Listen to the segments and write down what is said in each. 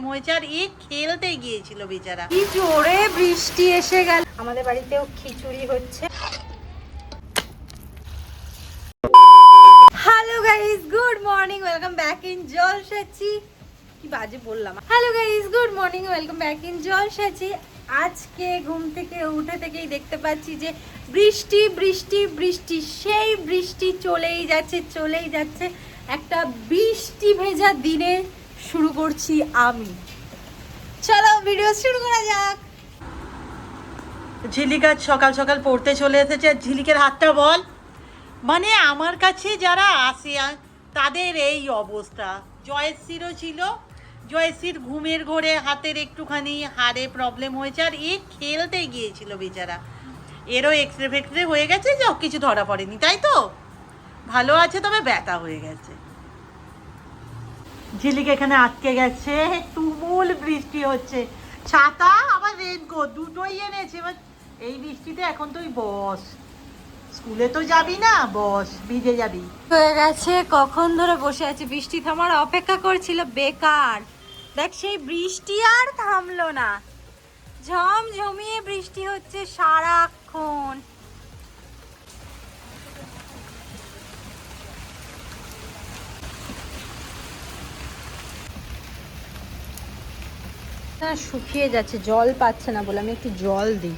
হয়েছে আর এই খেলতে গিয়েছিল বেচারা। কি জোরে বৃষ্টি এসে গেল। আমাদের বাড়িতেও খিচুড়ি হচ্ছে। Hello guys, good morning, welcome back in জলসাচি। কি বাজে বললাম। Hello guys, good morning, welcome back in জলসাচি। আজকে ঘুম থেকে উঠে থেকেই দেখতে পাচ্ছি যে বৃষ্টি বৃষ্টি বৃষ্টি, সেই বৃষ্টি চলেই যাচ্ছে। একটা বৃষ্টি ভেজা দিনে শুরু করছি আমি। চলো ভিডিও শুরু করা যাক। ঝিলিক আজ সকাল সকাল পড়তে চলে এসেছে। ঝিলিকের হাতটা বল। মানে আমার কাছে যারা আসে তাদের এই অবস্থা। জয়শ্রীরও ছিল, জয়শ্রীর ঘুমের ঘোরে হাতের একটুখানি হাড়ে প্রবলেম হয়েছে আর এ খেলতে গিয়েছিল বেচারা। এরও এক্সরে ফেক্সরে হয়ে গেছে, যে কিছু ধরা পড়েনি, তাই তো? ভালো আছে, তবে ব্যথা হয়ে গেছে। ঝিলিক এখানে আটকে গেছে, তুমুল বৃষ্টি হচ্ছে। ছাতা আবার রেনকোট দুটোই এনেছে। এবার এই বৃষ্টিতে এখন তুই বস, স্কুলে তো যাবি না, বস, ভিজে যাবি। হয়ে গেছে, কখন ধরে বসে আছে, বৃষ্টি থামার অপেক্ষা করছিল, বেকার। দেখ সেই বৃষ্টি আর থামলো না, ঝমঝমিয়ে বৃষ্টি হচ্ছে সারাক্ষণ। শুকিয়ে যাচ্ছে, জল পাচ্ছে না বলে আমি একটু জল দিই।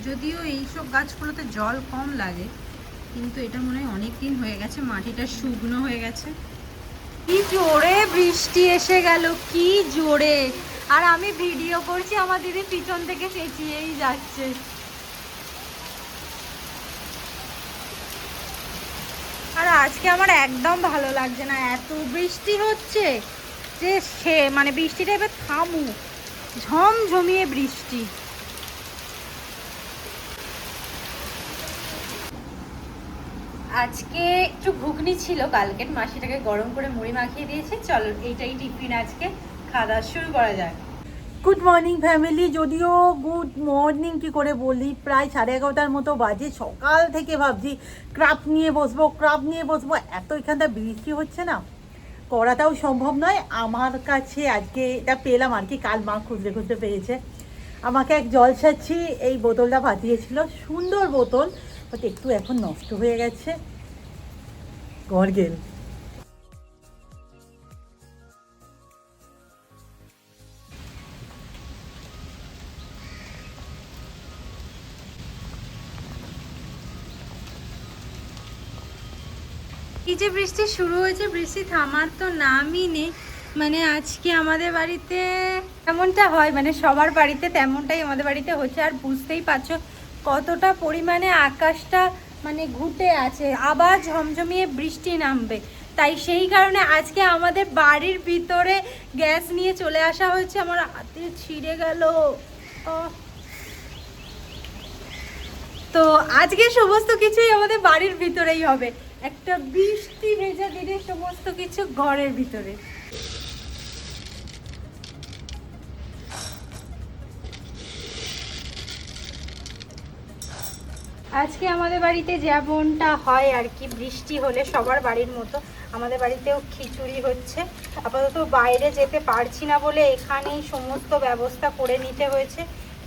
যদিও এইসব গাছগুলোতে জল কম লাগে, কিন্তু এটা মনে হয় অনেক দিন হয়ে গেছে, মাটিটা শুকনো হয়ে গেছে। কি জোরে বৃষ্টি এসে গেল, কি জোরে! আর আমি ভিডিও করছি, আমার দিদি পিছন থেকে চেঁচিয়েই যাচ্ছে। আর আজকে আমার একদম ভালো লাগছে না, এত বৃষ্টি হচ্ছে যে মানে বৃষ্টিটা এবার থামুক, ঝমঝমিয়ে বৃষ্টি। আজকে একটু ঘুগনি ছিল কালকের, মাসিটাকে গরম করে মুড়ি মাখিয়ে দিয়েছি। চলো এইটাই টিফিন, আজকে খাওয়া দাওয়া শুরু করা যায়। Good morning family. যদিও গুড মর্নিং কি করে বলি, প্রায় 11:30টার মতো বাজে। সকাল থেকে ভাবছি ক্রাফট নিয়ে বসবো, এত এখানটা বৃষ্টি হচ্ছে না, করাটাও সম্ভব নয় আমার কাছে। আজকে এটা পেলাম আর কি, কাল মা খুঁজতে পেয়েছে। আমাকে এক জলসাচ্ছি এই বোতলটা পাঠিয়েছিল, সুন্দর বোতল, বাট একটু এখন নষ্ট হয়ে গেছে, গরগেল। কি যে বৃষ্টি শুরু হয়েছে, বৃষ্টি থামার তো নামই নেই। মানে আজকে আমাদের বাড়িতে তেমনটা হয়, মানে সবার বাড়িতে তেমনটাই আমাদের বাড়িতে হচ্ছে। আর বুঝতেই পারছো কতটা পরিমাণে আকাশটা মানে ঘুটে আছে, আবার ঝমঝমিয়ে বৃষ্টি নামবে। তাই সেই কারণে আজকে আমাদের বাড়ির ভিতরে গ্যাস নিয়ে চলে আসা হয়েছে। আমার হাতে ছিঁড়ে গেল। তো আজকে সমস্ত কিছুই আমাদের বাড়ির ভিতরেই হবে, একটা বৃষ্টি ভেজা দিনে সমস্ত কিছু ঘরের ভিতরে। আজকে আমাদের বাড়িতে যেমনটা হয় আর কি, বৃষ্টি হলে সবার বাড়ির মতো আমাদের বাড়িতেও খিচুড়ি হচ্ছে। আপাতত বাইরে যেতে পারছি না বলে এখানেই সমস্ত ব্যবস্থা করে নিতে হয়েছে,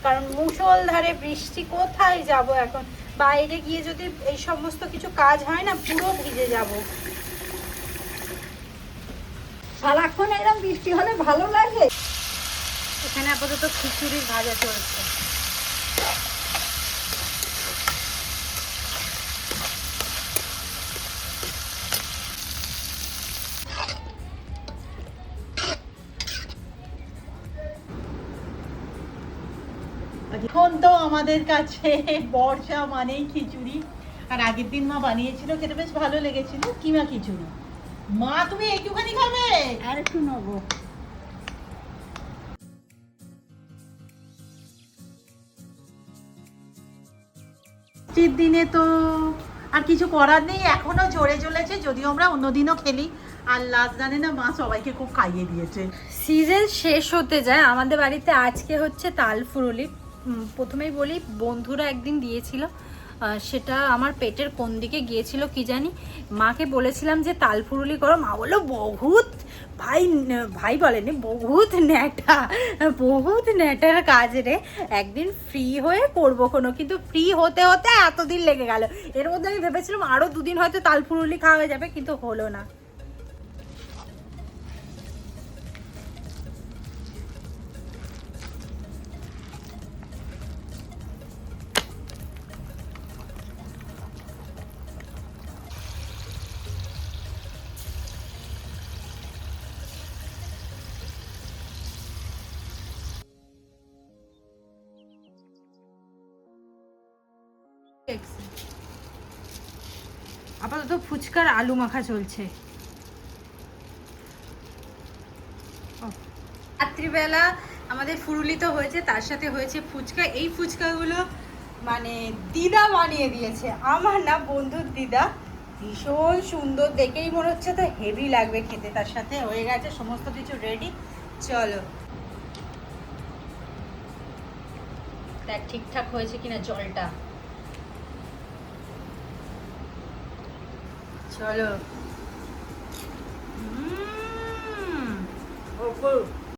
কারণ মুষলধারে বৃষ্টি, কোথায় যাব এখন? বাইরে গিয়ে যদি এই সমস্ত কিছু কাজ হয় না, পুরো ভিজে যাব। সারাক্ষণ এরকম বৃষ্টি হলে ভালো লাগে। এখানে আপাতত খিচুড়ির ভাজা চলছে। এখন তো আমাদের কাছে বর্ষা মানেই খিচুড়ি। আর আগের দিন মা বানিয়েছিল, খেতে বেশ ভালো লেগেছিল, কিমা খিচুড়ি। মা তুমি একটুখানি খাবে? আর একটু নেবো। বৃষ্টির দিনে তো আর কিছু করার নেই, এখনো ঝরে চলেছে, যদিও আমরা অন্যদিনও খেলি। আর লাস্ট জানে না, মা সবাইকে খুব খাইয়ে দিয়েছে। সিজন শেষ হতে যায় আমাদের বাড়িতে। আজকে হচ্ছে তাল ফুরুলি। প্রথমেই বলি, বন্ধুরা একদিন দিয়েছিল, সেটা আমার পেটের কোন দিকে গিয়েছিল কি জানি, মাকে বলেছিলাম যে তাল ফুরুলি করো, মা বললো বহুত ভাই, ভাই বলেনি, বহুত ন্যাটার কাজ রে, একদিন ফ্রি হয়ে করবো কোনো, কিন্তু ফ্রি হতে হতে এতদিন লেগে গেল। এর মধ্যে আমি ভেবেছিলাম আরও 2 দিন হয়তো তাল ফুরুলি খাওয়া হয়ে যাবে, কিন্তু হলো না। আপাতত ফুচকার আলু মাখা চলছে। রাত্রিবেলা আমাদের ফুরুলি তো হয়েছে, তার সাথে হয়েছে ফুচকা। এই ফুচকাগুলো মানে দিদা বানিয়ে দিয়েছে, আমার না বন্ধুর দিদা, ভীষণ সুন্দর, দেখেই মনে হচ্ছে তো হেভি লাগবে খেতে। তার সাথে হয়ে গেছে সমস্ত কিছু রেডি। চলো দেখ ঠিকঠাক হয়েছে কিনা জলটা। চলো